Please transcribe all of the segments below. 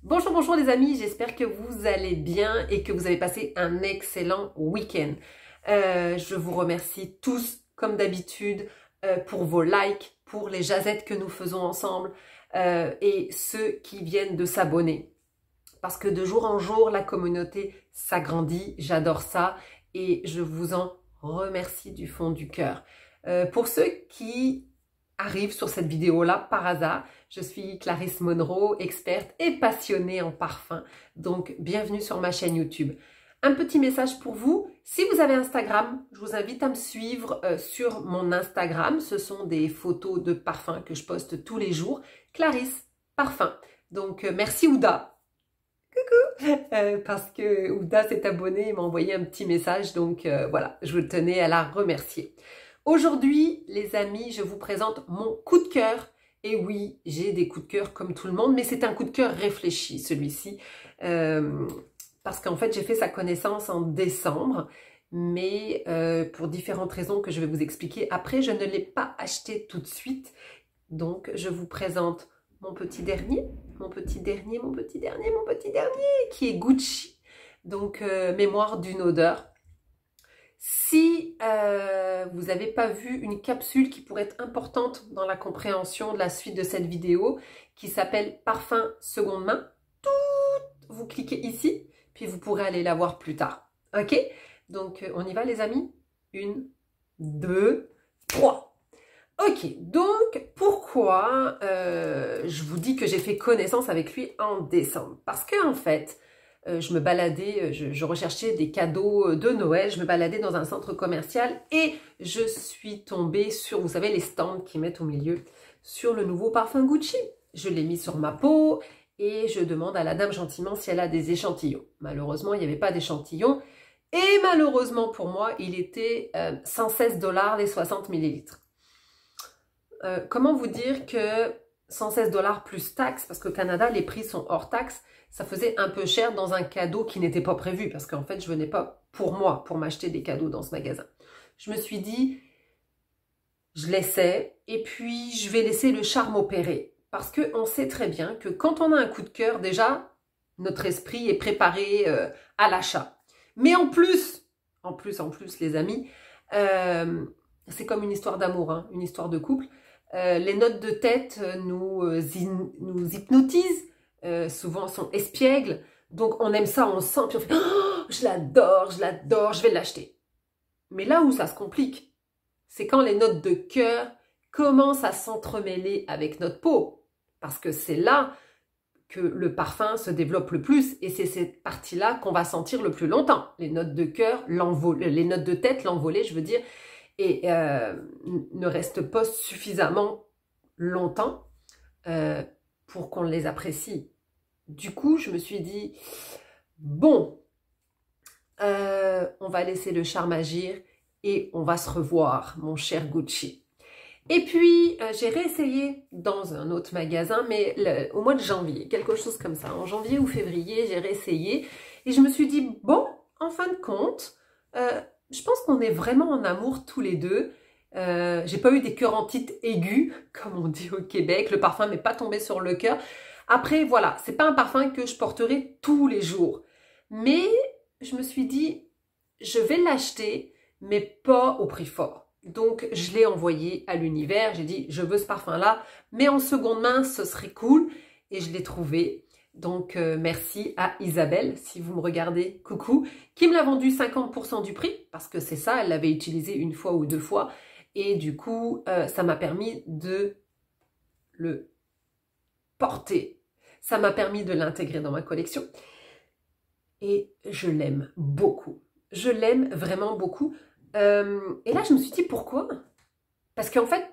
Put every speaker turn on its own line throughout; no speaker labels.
Bonjour, bonjour les amis, j'espère que vous allez bien et que vous avez passé un excellent week-end. Je vous remercie tous, comme d'habitude, pour vos likes, pour les jazettes que nous faisons ensemble et ceux qui viennent de s'abonner. Parce que de jour en jour, la communauté s'agrandit, j'adore ça et je vous en remercie du fond du cœur. Pour ceux qui arrive sur cette vidéo-là par hasard. Je suis Clarisse Monroe, experte et passionnée en parfum. Donc, bienvenue sur ma chaîne YouTube. Un petit message pour vous. Si vous avez Instagram, je vous invite à me suivre sur mon Instagram. Ce sont des photos de parfums que je poste tous les jours. Clarisse Parfum. Donc, merci Ouda. Coucou parce que Ouda s'est abonnée et m'a envoyé un petit message. Donc, voilà, je tenais à la remercier. Aujourd'hui, les amis, je vous présente mon coup de cœur. Et oui, j'ai des coups de cœur comme tout le monde, mais c'est un coup de cœur réfléchi, celui-ci. Parce qu'en fait, j'ai fait sa connaissance en décembre, mais pour différentes raisons que je vais vous expliquer après, je ne l'ai pas acheté tout de suite. Donc, je vous présente mon petit dernier, qui est Gucci. Donc, mémoire d'une odeur. Si vous n'avez pas vu une capsule qui pourrait être importante dans la compréhension de la suite de cette vidéo, qui s'appelle Parfum seconde main, vous cliquez ici, puis vous pourrez aller la voir plus tard. Ok? Donc, on y va les amis? 1, 2, 3. Ok, donc pourquoi je vous dis que j'ai fait connaissance avec lui en décembre? Parce que en fait, je me baladais, je recherchais des cadeaux de Noël, je me baladais dans un centre commercial et je suis tombée sur, vous savez, les stands qu'ils mettent au milieu, sur le nouveau parfum Gucci. Je l'ai mis sur ma peau et je demande à la dame gentiment si elle a des échantillons. Malheureusement, il n'y avait pas d'échantillons et malheureusement pour moi, il était 116 $ les 60 ml. Comment vous dire que 116 $ plus taxes, parce qu'au Canada, les prix sont hors taxes, ça faisait un peu cher dans un cadeau qui n'était pas prévu, parce qu'en fait, je venais pas pour moi, pour m'acheter des cadeaux dans ce magasin. Je me suis dit, je laissais, et puis je vais laisser le charme opérer. Parce qu'on sait très bien que quand on a un coup de cœur, déjà, notre esprit est préparé à l'achat. Mais en plus, les amis, c'est comme une histoire d'amour, hein, une histoire de couple. Les notes de tête nous hypnotisent, souvent sont espiègles, donc on aime ça, on sent, puis on fait oh, je l'adore, je vais l'acheter. Mais là où ça se complique, c'est quand les notes de cœur commencent à s'entremêler avec notre peau, parce que c'est là que le parfum se développe le plus, et c'est cette partie-là qu'on va sentir le plus longtemps. Les notes de cœur, les notes de tête, l'envolée, je veux dire, et ne restent pas suffisamment longtemps pour qu'on les apprécie. Du coup, je me suis dit, bon, on va laisser le charme agir et on va se revoir, mon cher Gucci. Et puis, j'ai réessayé dans un autre magasin, mais au mois de janvier, quelque chose comme ça. En janvier ou février, j'ai réessayé et je me suis dit, bon, en fin de compte, je pense qu'on est vraiment en amour tous les deux. J'ai pas eu des cœurs en titre aigus, comme on dit au Québec. Le parfum m'est pas tombé sur le cœur. Après, voilà, c'est pas un parfum que je porterai tous les jours. Mais je me suis dit, je vais l'acheter, mais pas au prix fort. Donc, je l'ai envoyé à l'univers. J'ai dit, je veux ce parfum-là, mais en seconde main, ce serait cool. Et je l'ai trouvé. Donc, merci à Isabelle, si vous me regardez, coucou, qui me l'a vendu 50% du prix, parce que c'est ça, elle l'avait utilisé une fois ou deux fois. Et du coup, ça m'a permis de le porter. Ça m'a permis de l'intégrer dans ma collection. Et je l'aime beaucoup. Je l'aime vraiment beaucoup. Et là, je me suis dit, pourquoi? Parce qu'en fait,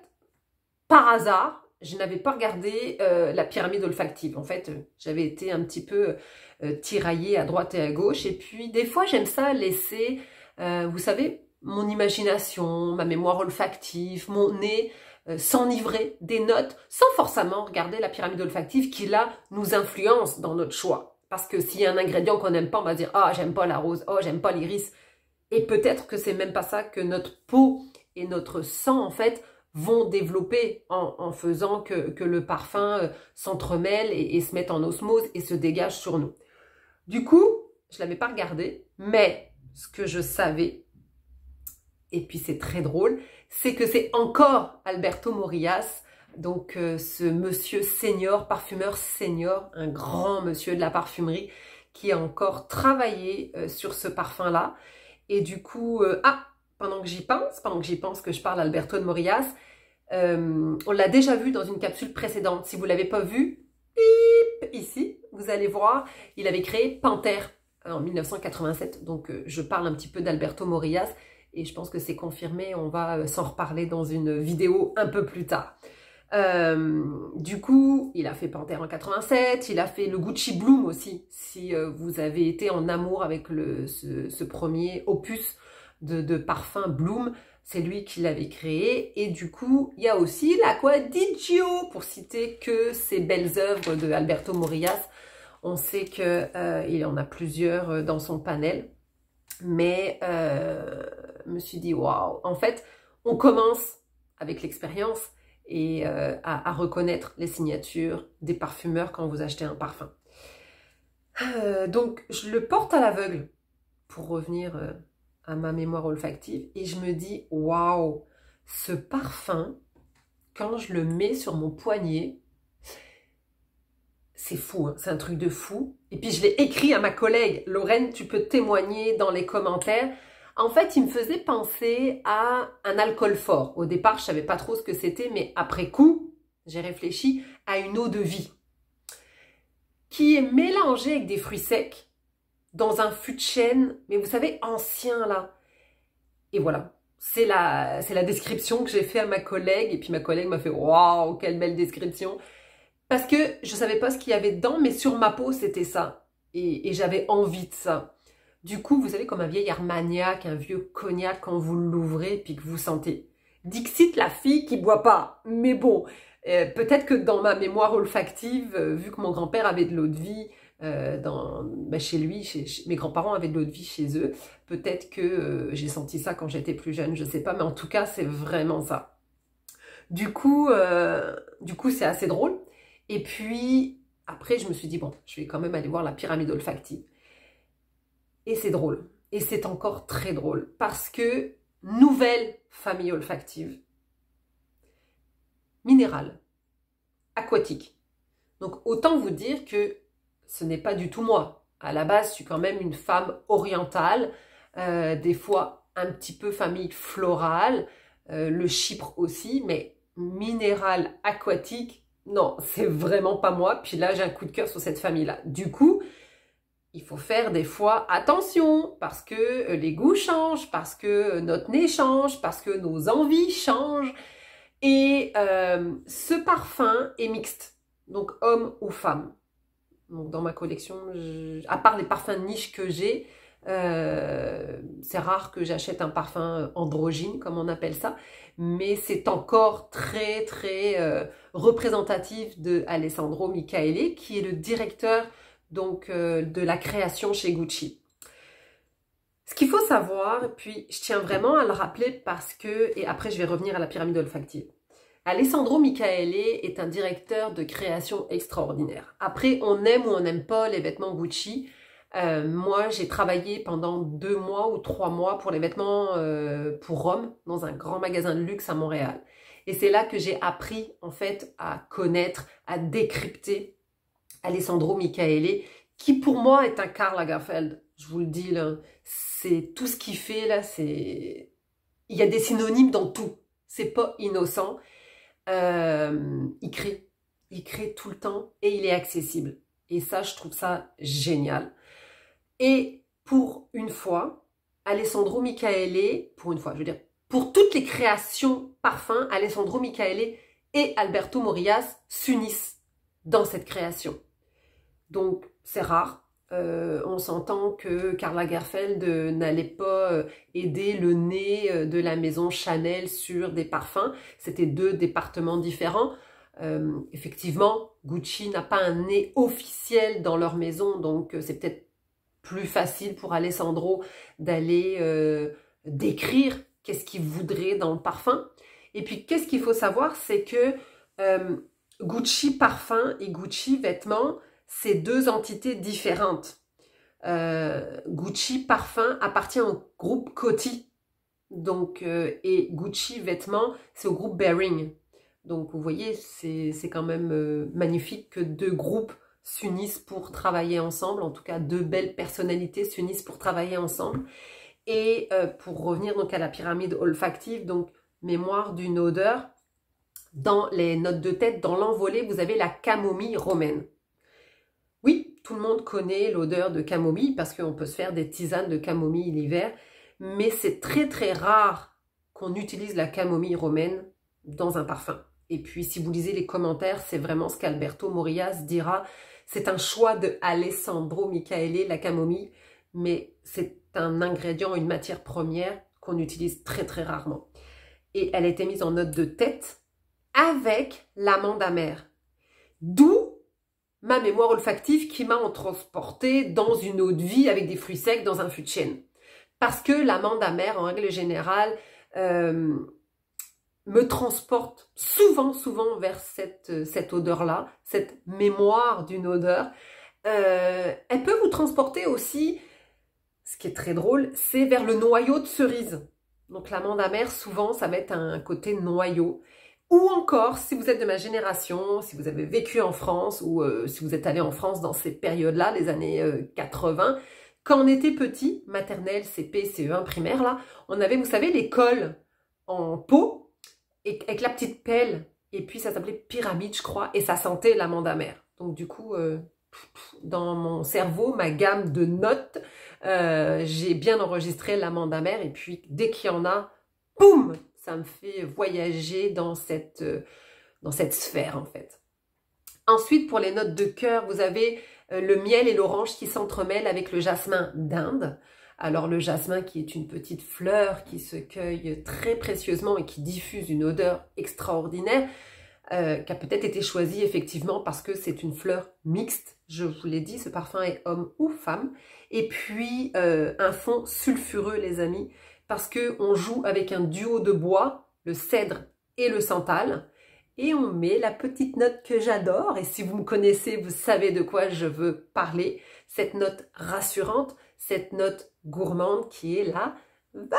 par hasard, je n'avais pas regardé la pyramide olfactive. En fait, j'avais été un petit peu tiraillée à droite et à gauche. Et puis, des fois, j'aime ça laisser, vous savez, mon imagination, ma mémoire olfactive, mon nez, s'enivrer des notes sans forcément regarder la pyramide olfactive qui, là, nous influence dans notre choix. Parce que s'il y a un ingrédient qu'on n'aime pas, on va dire « Ah, j'aime pas la rose, oh, j'aime pas l'iris ». Et peut-être que c'est même pas ça, que notre peau et notre sang, en fait, vont développer en faisant que le parfum s'entremêle et se mette en osmose et se dégage sur nous. Du coup, je ne l'avais pas regardé, mais ce que je savais, et puis c'est très drôle, c'est que c'est encore Alberto Morillas, donc ce monsieur senior, parfumeur senior, un grand monsieur de la parfumerie, qui a encore travaillé sur ce parfum-là. Et du coup, pendant que j'y pense que je parle d'Alberto de Morillas, on l'a déjà vu dans une capsule précédente. Si vous ne l'avez pas vu, bip, ici, vous allez voir, il avait créé Panthère en 1987. Donc, je parle un petit peu d'Alberto Morillas et je pense que c'est confirmé. On va s'en reparler dans une vidéo un peu plus tard. Du coup, il a fait Panthère en 87, il a fait le Gucci Bloom aussi, si vous avez été en amour avec ce premier opus de parfum Bloom, c'est lui qui l'avait créé. Et du coup, il y a aussi l'Acqua di Gio, pour citer que ces belles œuvres de Alberto Morillas. On sait qu'il en a plusieurs dans son panel, mais je me suis dit, waouh, en fait, on commence avec l'expérience et à reconnaître les signatures des parfumeurs quand vous achetez un parfum. Donc, je le porte à l'aveugle pour revenir à ma mémoire olfactive et je me dis, waouh, ce parfum, quand je le mets sur mon poignet, c'est fou, hein, c'est un truc de fou. Et puis, je l'ai écrit à ma collègue, Lorraine, tu peux témoigner dans les commentaires. En fait, il me faisait penser à un alcool fort. Au départ, je ne savais pas trop ce que c'était, mais après coup, j'ai réfléchi à une eau de vie qui est mélangée avec des fruits secs dans un fût de chêne, mais vous savez, ancien là. Et voilà, c'est la description que j'ai fait à ma collègue. Et puis ma collègue m'a fait « Waouh, quelle belle description !» Parce que je ne savais pas ce qu'il y avait dedans, mais sur ma peau, c'était ça. Et j'avais envie de ça. Du coup, vous savez, comme un vieil armagnac, un vieux cognac, quand vous l'ouvrez puis que vous sentez. Dixit, la fille qui boit pas. Mais bon, peut-être que dans ma mémoire olfactive, vu que mon grand-père avait de l'eau de vie chez lui, mes grands-parents avaient de l'eau de vie chez eux, peut-être que j'ai senti ça quand j'étais plus jeune, je sais pas, mais en tout cas, c'est vraiment ça. Du coup, c'est assez drôle. Et puis, après, je me suis dit, bon, je vais quand même aller voir la pyramide olfactive. Et c'est drôle. Et c'est encore très drôle. Parce que, nouvelle famille olfactive, minérale, aquatique. Donc, autant vous dire que ce n'est pas du tout moi. À la base, je suis quand même une femme orientale, des fois un petit peu famille florale, le chypre aussi, mais minéral, aquatique, non, c'est vraiment pas moi. Puis là, j'ai un coup de cœur sur cette famille-là. Du coup, il faut faire des fois attention parce que les goûts changent, parce que notre nez change, parce que nos envies changent. Et ce parfum est mixte, donc homme ou femme. Donc dans ma collection, à part les parfums de niche que j'ai, c'est rare que j'achète un parfum androgyne, comme on appelle ça, mais c'est encore très très représentatif de Alessandro Michele, qui est le directeur donc de la création chez Gucci. Ce qu'il faut savoir, et puis je tiens vraiment à le rappeler parce que, et après je vais revenir à la pyramide olfactive, Alessandro Michele est un directeur de création extraordinaire. Après, on aime ou on n'aime pas les vêtements Gucci. Moi, j'ai travaillé pendant 2 mois ou 3 mois pour les vêtements pour Rome, dans un grand magasin de luxe à Montréal. Et c'est là que j'ai appris, en fait, à connaître, à décrypter Alessandro Michele, qui pour moi est un Karl Lagerfeld. Je vous le dis, là, c'est tout ce qu'il fait, là, c'est... Il y a des synonymes dans tout. C'est pas innocent. Il crée tout le temps et il est accessible. Et ça, je trouve ça génial. Et pour une fois, Alessandro Michele, pour une fois, je veux dire, pour toutes les créations parfums, Alessandro Michele et Alberto Morillas s'unissent dans cette création. Donc, c'est rare. On s'entend que Karl Lagerfeld n'allait pas aider le nez de la maison Chanel sur des parfums. C'était 2 départements différents. Effectivement, Gucci n'a pas un nez officiel dans leur maison, donc c'est peut-être plus facile pour Alessandro d'aller décrire qu'est-ce qu'il voudrait dans le parfum. Et puis, qu'est-ce qu'il faut savoir, c'est que Gucci parfum et Gucci vêtements, c'est deux entités différentes. Gucci parfum appartient au groupe Coty, donc, et Gucci vêtements, c'est au groupe Baring. Donc, vous voyez, c'est quand même magnifique que deux groupes s'unissent pour travailler ensemble. En tout cas, deux belles personnalités s'unissent pour travailler ensemble. Et pour revenir donc à la pyramide olfactive, donc mémoire d'une odeur, dans les notes de tête, dans l'envolée, vous avez la camomille romaine. Oui, tout le monde connaît l'odeur de camomille parce qu'on peut se faire des tisanes de camomille l'hiver, mais c'est très très rare qu'on utilise la camomille romaine dans un parfum. Et puis si vous lisez les commentaires, c'est vraiment ce qu'Alberto Morillas dira. C'est un choix de Alessandro Michele, la camomille, mais c'est un ingrédient, une matière première qu'on utilise très très rarement. Et elle a été mise en note de tête avec l'amande amère. D'où ma mémoire olfactive qui m'a transportée dans une eau de vie avec des fruits secs dans un fût de chêne. Parce que l'amande amère, en règle générale, me transporte souvent vers cette odeur-là, cette mémoire d'une odeur. Elle peut vous transporter aussi, ce qui est très drôle, c'est vers le noyau de cerise. Donc l'amande amère, souvent, ça va être un côté noyau. Ou encore, si vous êtes de ma génération, si vous avez vécu en France, ou si vous êtes allé en France dans ces périodes-là, les années 80, quand on était petit, maternelle, CP, CE1, primaire, là, on avait, vous savez, les cols en pot, et, avec la petite pelle, et puis ça s'appelait pyramide, je crois, et ça sentait l'amande amère. Donc du coup, dans mon cerveau, ma gamme de notes, j'ai bien enregistré l'amande amère, et puis dès qu'il y en a, boum, ça me fait voyager dans cette sphère, en fait. Ensuite, pour les notes de cœur, vous avez le miel et l'orange qui s'entremêlent avec le jasmin d'Inde. Alors, le jasmin qui est une petite fleur qui se cueille très précieusement et qui diffuse une odeur extraordinaire, qui a peut-être été choisie effectivement parce que c'est une fleur mixte. Je vous l'ai dit, ce parfum est homme ou femme. Et puis, un fond sulfureux, les amis, parce qu'on joue avec un duo de bois, le cèdre et le santal, et on met la petite note que j'adore, et si vous me connaissez, vous savez de quoi je veux parler, cette note rassurante, cette note gourmande qui est la vanille.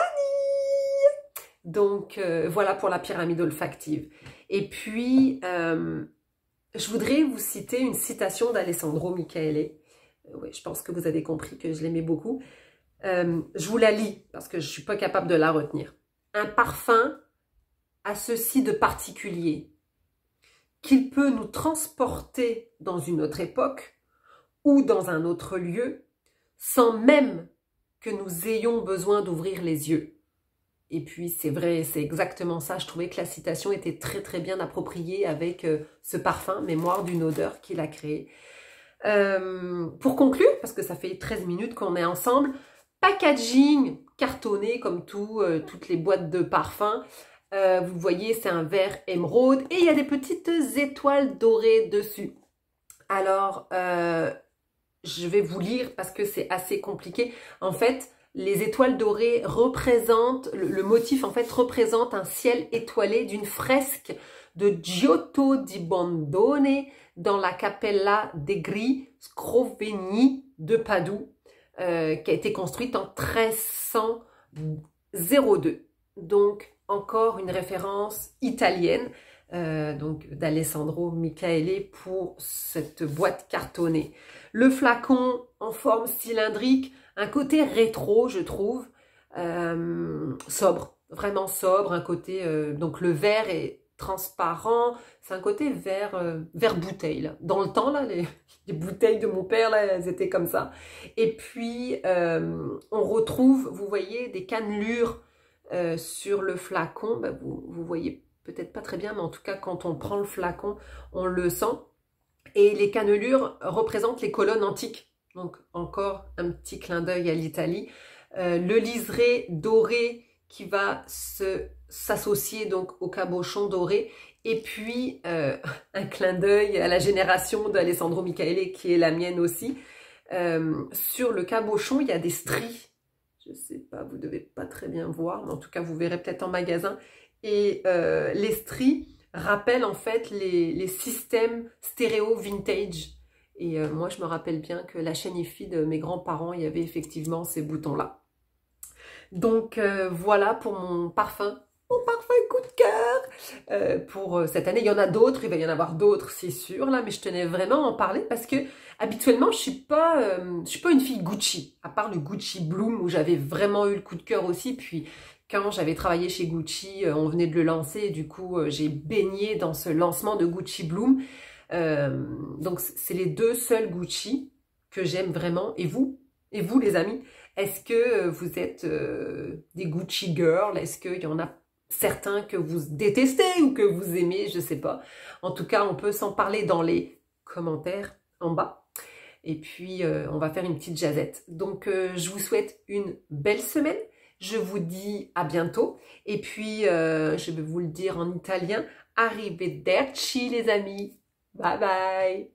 Donc voilà pour la pyramide olfactive. Et puis, je voudrais vous citer une citation d'Alessandro Michele. Oui, je pense que vous avez compris que je l'aimais beaucoup. Je vous la lis parce que je ne suis pas capable de la retenir. Un parfum a ceci de particulier, qu'il peut nous transporter dans une autre époque ou dans un autre lieu sans même que nous ayons besoin d'ouvrir les yeux. Et puis c'est vrai, c'est exactement ça. Je trouvais que la citation était très très bien appropriée avec ce parfum, mémoire d'une odeur qu'il a créé. Pour conclure, parce que ça fait 13 minutes qu'on est ensemble, packaging cartonné comme toutes les boîtes de parfums. Vous voyez, c'est un vert émeraude et il y a des petites étoiles dorées dessus. Alors, je vais vous lire parce que c'est assez compliqué. En fait, les étoiles dorées représentent, le motif en fait représente un ciel étoilé d'une fresque de Giotto di Bondone dans la Cappella degli Scrovegni de Padoue, qui a été construite en 1302. Donc, encore une référence italienne, donc d'Alessandro Michele pour cette boîte cartonnée. Le flacon en forme cylindrique, un côté rétro, je trouve, sobre, vraiment sobre, un côté, donc le verre est transparent, c'est un côté vert bouteille. Là. Dans le temps, là, les bouteilles de mon père, là, elles étaient comme ça. Et puis, on retrouve, vous voyez, des cannelures sur le flacon. Ben, vous voyez peut-être pas très bien, mais en tout cas, quand on prend le flacon, on le sent. Et les cannelures représentent les colonnes antiques. Donc, encore un petit clin d'œil à l'Italie. Le liseré doré qui va s'associer donc au cabochon doré. Et puis, un clin d'œil à la génération d'Alessandro Michele, qui est la mienne aussi. Sur le cabochon, il y a des stries. Je ne sais pas, vous ne devez pas très bien voir, mais en tout cas, vous verrez peut-être en magasin. Et l'Estrie rappelle en fait les systèmes stéréo vintage. Et moi, je me rappelle bien que la chaîne IFI de mes grands-parents, il y avait effectivement ces boutons-là. Donc voilà pour mon parfum coup de cœur pour cette année. Il y en a d'autres, il va y en avoir d'autres, c'est sûr, là, mais je tenais vraiment à en parler parce que habituellement, je suis pas une fille Gucci, à part le Gucci Bloom où j'avais vraiment eu le coup de cœur aussi. Puis quand j'avais travaillé chez Gucci, on venait de le lancer, et du coup, j'ai baigné dans ce lancement de Gucci Bloom. Donc, c'est les deux seuls Gucci que j'aime vraiment. Et vous, les amis, est-ce que vous êtes des Gucci girls? Est-ce qu'il y en a certains que vous détestez ou que vous aimez? Je sais pas. En tout cas, on peut s'en parler dans les commentaires en bas. Et puis, on va faire une petite jazette. Donc, je vous souhaite une belle semaine. Je vous dis à bientôt. Et puis, je vais vous le dire en italien. Arrivederci, les amis. Bye bye.